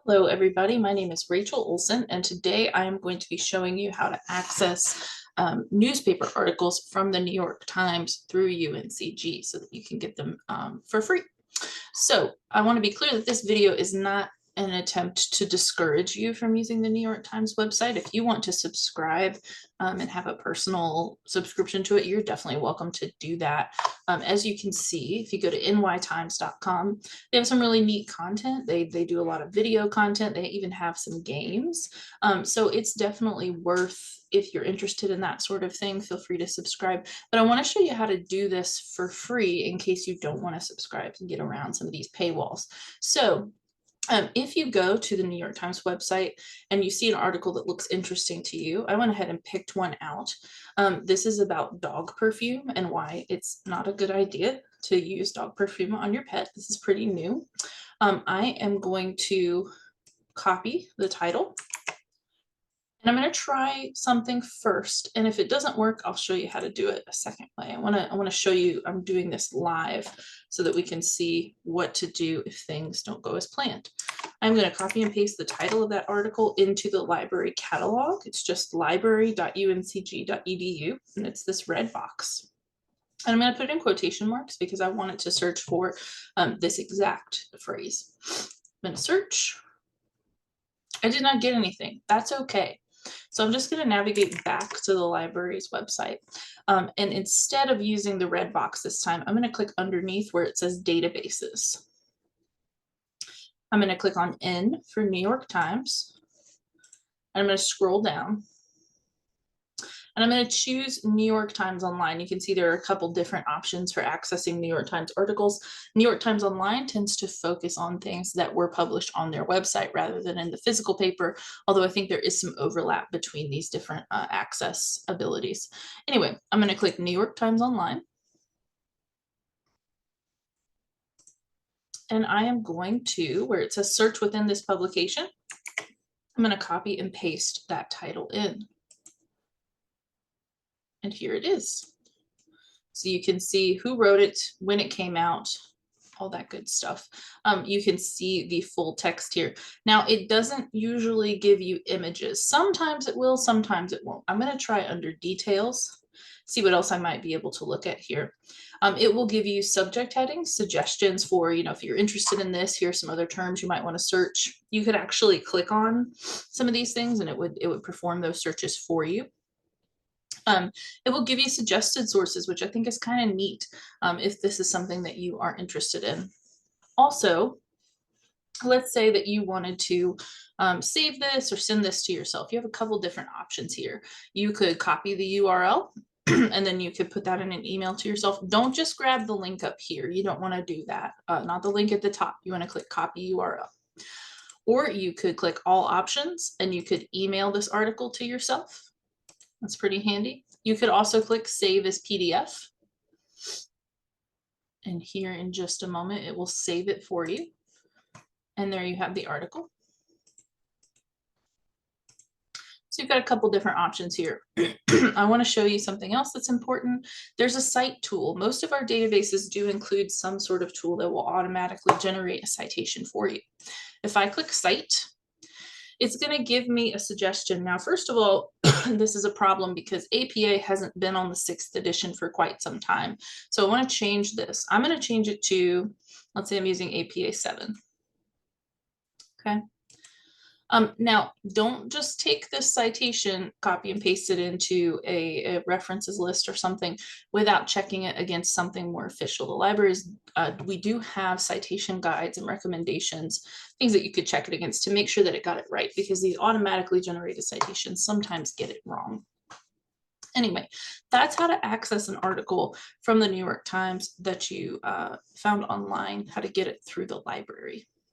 Hello, everybody. My name is Rachel Olson, and today I am going to be showing you how to access newspaper articles from the New York Times through UNCG so that you can get them for free. So I want to be clear that this video is not an attempt to discourage you from using the New York Times website. If you want to subscribe and have a personal subscription to it, you're definitely welcome to do that. As you can see, if you go to nytimes.com, they have some really neat content. They do a lot of video content. They even have some games. So it's definitely worth, if you're interested in that sort of thing, feel free to subscribe. But I want to show you how to do this for free in case you don't want to subscribe and get around some of these paywalls. So if you go to the New York Times website and you see an article that looks interesting to you, I went ahead and picked one out. This is about dog perfume and why it's not a good idea to use dog perfume on your pet. This is pretty new. I am going to copy the title. And I'm going to try something first, and if it doesn't work, I'll show you how to do it a second way. I want to show you, I'm doing this live so that we can see what to do if things don't go as planned. I'm going to copy and paste the title of that article into the library catalog. It's just library.uncg.edu, and it's this red box. And I'm going to put it in quotation marks because I want it to search for this exact phrase. I'm going to search. I did not get anything. That's okay. So I'm just going to navigate back to the library's website. And instead of using the red box this time, I'm going to click underneath where it says databases. I'm going to click on N for New York Times. And I'm going to scroll down. And I'm going to choose New York Times Online. You can see there are a couple different options for accessing New York Times articles. New York Times Online tends to focus on things that were published on their website rather than in the physical paper, although I think there is some overlap between these different access abilities. Anyway, I'm going to click New York Times Online. And I am going to, where it says search within this publication, I'm going to copy and paste that title in. And here it is. So you can see who wrote it, when it came out, all that good stuff. You can see the full text here. Now, it doesn't usually give you images. Sometimes it will, sometimes it won't. I'm going to try under details, see what else I might be able to look at here. It will give you subject headings, suggestions for, if you're interested in this, here's some other terms you might want to search. You could actually click on some of these things and it would perform those searches for you. It will give you suggested sources, which I think is kind of neat if this is something that you are interested in. Also, let's say that you wanted to save this or send this to yourself. You have a couple different options here. You could copy the URL and then you could put that in an email to yourself. Don't just grab the link up here. You don't want to do that. Not the link at the top. You want to click copy URL. Or you could click all options and you could email this article to yourself. That's pretty handy. You could also click save as PDF. And here in just a moment, it will save it for you. And there you have the article. So you've got a couple different options here. I want to show you something else that's important. There's a cite tool. Most of our databases do include some sort of tool that will automatically generate a citation for you. If I click cite, it's going to give me a suggestion. Now, first of all, this is a problem because APA hasn't been on the 6th edition for quite some time. So I want to change this. I'm going to change it to, let's say I'm using APA 7. Okay. Now, don't just take this citation, copy and paste it into a references list or something without checking it against something more official. The libraries, we do have citation guides and recommendations, things that you could check it against to make sure that it got it right, because these automatically generated citations sometimes get it wrong. Anyway, that's how to access an article from the New York Times that you found online, how to get it through the library.